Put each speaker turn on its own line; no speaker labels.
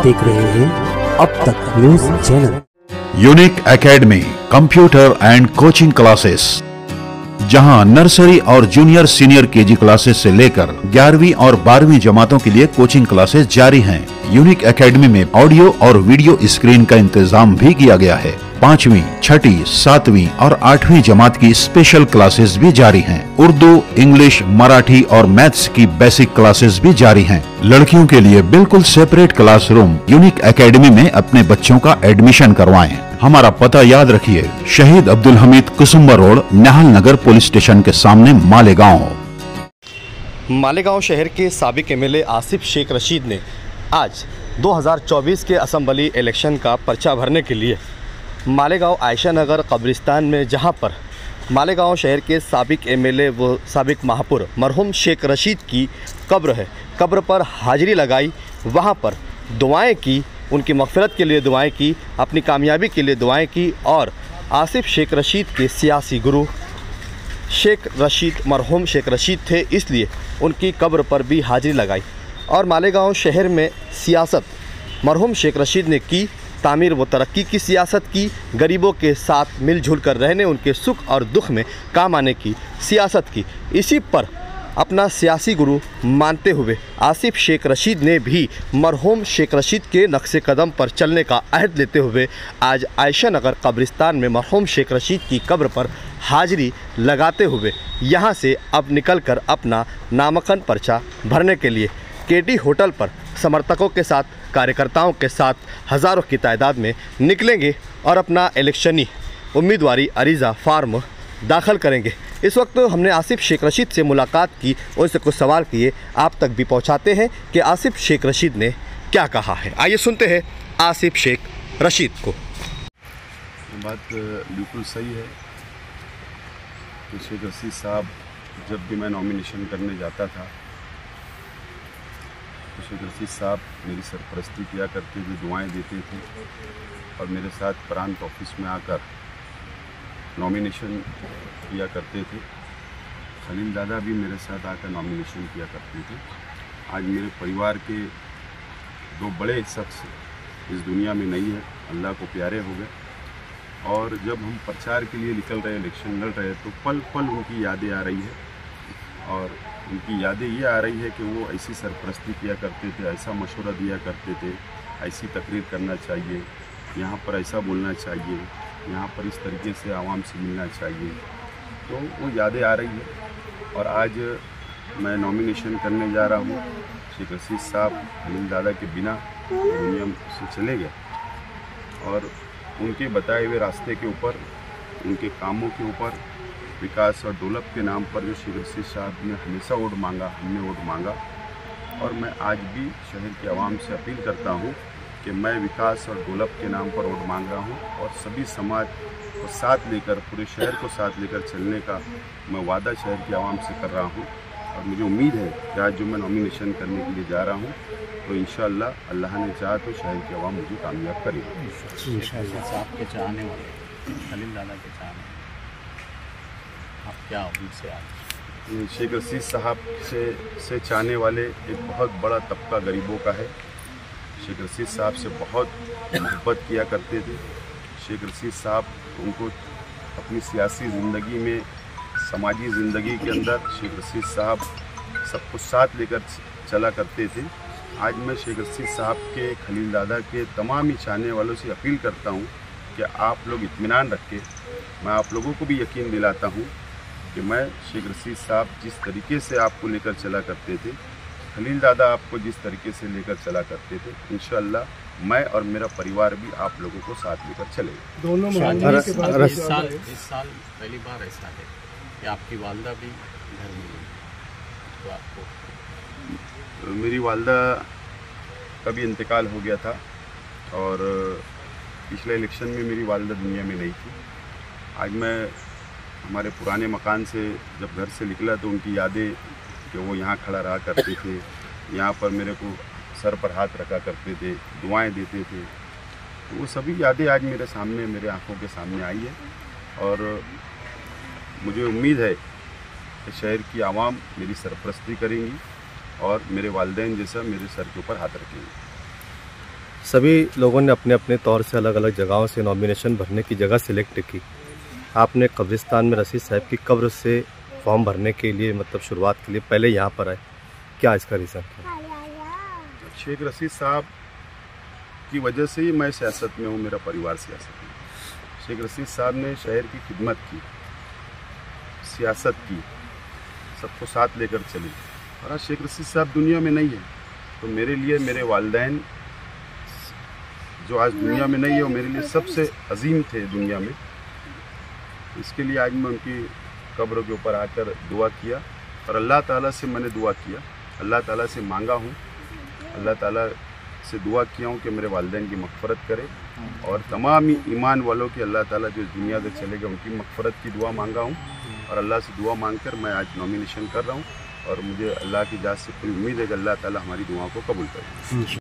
देख रहे हैं अब तक news channel.
Unique academy computer and coaching classes, जहां नर्सरी और जूनियर सीनियर केजी क्लासेस से लेकर 11वीं और 12वीं जमातों के लिए कोचिंग क्लासेस जारी हैं। यूनिक एकेडमी में ऑडियो और वीडियो स्क्रीन का इंतजाम भी किया गया है। 5वीं, 6ठी, 7वीं और 8वीं जमात की स्पेशल क्लासेस भी जारी हैं। उर्दू, इंग्लिश, मराठी और मैथ्स की बेसिक क्लासेस भी जारी हैं। लड़कियों के लिए बिल्कुल सेपरेट क्लासरूम। यूनिक एकेडमी में अपने बच्चों का एडमिशन करवाएं। हमारा पता याद रखिए, शहीद अब्दुल हमीद कुसुम्बा रोड, निहाल नगर पुलिस स्टेशन के सामने, मालेगांव।
मालेगांव शहर के साबिक एमएलए आसिफ शेख रशीद ने आज 2024 के असेंबली इलेक्शन का पर्चा भरने के लिए मालेगांव आयशा नगर कब्रिस्तान में, जहां पर मालेगांव शहर के साबिक एमएलए व साबिक महापौर मरहूम शेख रशीद की कब्र है, कब्र पर हाजिरी लगाई, वहां पर दुआएं की, उनकी मग़फ़िरत के लिए दुआएं की, अपनी कामयाबी के लिए दुआएं की और आसिफ शेख रशीद के सियासी गुरु शेख रशीद, मरहूम शेख रशीद थे, इसलिए उनकी कब्र पर भी हाजिरी लगाई। और मालेगांव शहर में सियासत मरहूम शेख रशीद ने की, तामीर व तरक्की की सियासत की, गरीबों के साथ मिलजुल कर रहने, उनके सुख और दुख में काम आने की सियासत की। इसी पर अपना सियासी गुरु मानते हुए आसिफ शेख रशीद ने भी मरहूम शेख रशीद के नक्शे कदम पर चलने का अहद लेते हुए आज आयशा नगर कब्रिस्तान में मरहूम शेख रशीद की कब्र पर हाजिरी लगाते हुए यहाँ से अब निकलकर अपना नामांकन पर्चा भरने के लिए केटी होटल पर समर्थकों के साथ, कार्यकर्ताओं के साथ हज़ारों की तादाद में निकलेंगे और अपना इलेक्शनी उम्मीदवारी अरीज़ा फार्म दाखिल करेंगे। इस वक्त हमने आसिफ शेख रशीद से मुलाकात की, उनसे कुछ सवाल किए, आप तक भी पहुंचाते हैं कि आसिफ शेख रशीद ने क्या कहा है। आइए सुनते हैं आसिफ शेख रशीद को।
बात बिल्कुल सही है कि शेख रशीद साहब जब भी मैं नॉमिनेशन करने जाता था तो शेख रशीद साहब मेरी सरपरस्ती किया करते थे, दुआएं देते थे और मेरे साथ प्रांत ऑफिस में आकर नॉमिनेशन किया करते थे। खलील दादा भी मेरे साथ आकर नॉमिनेशन किया करते थे। आज मेरे परिवार के दो बड़े शख्स इस दुनिया में नहीं है, अल्लाह को प्यारे हो गए। और जब हम प्रचार के लिए निकल रहे, इलेक्शन लड़ रहे, तो पल पल उनकी यादें आ रही है। और उनकी यादें ये आ रही है कि वो ऐसी सरपरस्ती किया करते थे, ऐसा मशवरा दिया करते थे, ऐसी तकरीर करना चाहिए, यहाँ पर ऐसा बोलना चाहिए, यहाँ पर इस तरीके से आवाम से मिलना चाहिए। तो वो यादें आ रही है। और आज मैं नॉमिनेशन करने जा रहा हूँ। शेख रशीद साहब खलील दादा के बिना दुनिया से चले गए और उनके बताए हुए रास्ते के ऊपर, उनके कामों के ऊपर, विकास और डेवलप के नाम पर जो शेख रशीद साहब ने हमेशा वोट मांगा, हमने वोट मांगा। और मैं आज भी शहर के आवाम से अपील करता हूँ कि मैं विकास और डेवलप के नाम पर वोट मांग रहा हूँ और सभी समाज को साथ लेकर, पूरे शहर को साथ लेकर चलने का मैं वादा शहर के आवाम से कर रहा हूँ। और मुझे उम्मीद है कि आज जो मैं नॉमिनेशन करने के लिए जा रहा हूँ तो इंशाअल्लाह अल्लाह ने चाहा तो शहर के आवाम मुझे कामयाब करेगी।
साहब के चाहने वाले, खलील दादा के चाहने, आप क्या उनसे आज?
शेख रशीद साहब से चाहने वाले एक बहुत बड़ा तबका गरीबों का है। शेख रशीद साहब से बहुत मोहब्बत किया करते थे। शेख रशीद साहब उनको अपनी सियासी ज़िंदगी में, समाजी ज़िंदगी के अंदर शेख रशीद साहब सबको साथ लेकर चला करते थे। आज मैं शेख रशीद साहब के, खलील दादा के तमाम ही चाहने वालों से अपील करता हूँ कि आप लोग इत्मीनान रखें। मैं आप लोगों को भी यकीन दिलाता हूँ कि मैं शेख रशीद साहब जिस तरीके से आपको लेकर चला करते थे, खलील दादा आपको जिस तरीके से लेकर चला करते थे, इंशाअल्लाह मैं और मेरा परिवार भी आप लोगों को साथ लेकर चलेगा।
दोनों इस साल पहली बार ऐसा है कि आपकी वालदा भी घर में है, तो आपको?
मेरी वालदा का भी इंतकाल हो गया था और पिछले इलेक्शन में मेरी वालदा दुनिया में नहीं थी। आज मैं हमारे पुराने मकान से जब घर से निकला तो उनकी यादें कि वो यहाँ खड़ा रहा करते थे, यहाँ पर मेरे को सर पर हाथ रखा करते थे, दुआएं देते थे, तो वो सभी यादें आज मेरे सामने, मेरे आंखों के सामने आई है। और मुझे उम्मीद है कि शहर की आवाम मेरी सरपरस्ती करेंगी और मेरे वालिदैन जैसा मेरे सर के ऊपर हाथ रखेंगे।
सभी लोगों ने अपने अपने तौर से अलग अलग जगहों से नॉमिनेशन भरने की जगह सिलेक्ट की। आपने कब्रिस्तान में रशीद साहब की कब्र से फॉर्म भरने के लिए मतलब शुरुआत के लिए पहले यहाँ पर आए, क्या इसका रीज़न था?
शेख रशीद साहब की वजह से ही मैं सियासत में हूँ, मेरा परिवार सियासत में। शेख रशीद साहब ने शहर की खिदमत की, सियासत की, सबको साथ लेकर चली। और आज शेख रशीद साहब दुनिया में नहीं है, तो मेरे लिए मेरे वालिदैन जो आज दुनिया में नहीं है वो मेरे लिए सबसे अजीम थे दुनिया में। इसके लिए आज मैं उनकी कब्र के ऊपर आकर दुआ किया और अल्लाह ताला से मैंने दुआ किया, अल्लाह ताला से मांगा हूँ, अल्लाह ताला से दुआ किया हूँ कि मेरे वालिदैन की मग़फ़रत करे और तमाम ईमान वालों की अल्लाह ताला जो इस दुनिया से चले गए उनकी मग़फ़रत की दुआ मांगा हूँ। और अल्लाह से दुआ मांगकर मैं आज नॉमिनेशन कर रहा हूँ और मुझे अल्लाह की जात से पूरी उम्मीद है कि अल्लाह ताला हमारी दुआ को कबूल करे।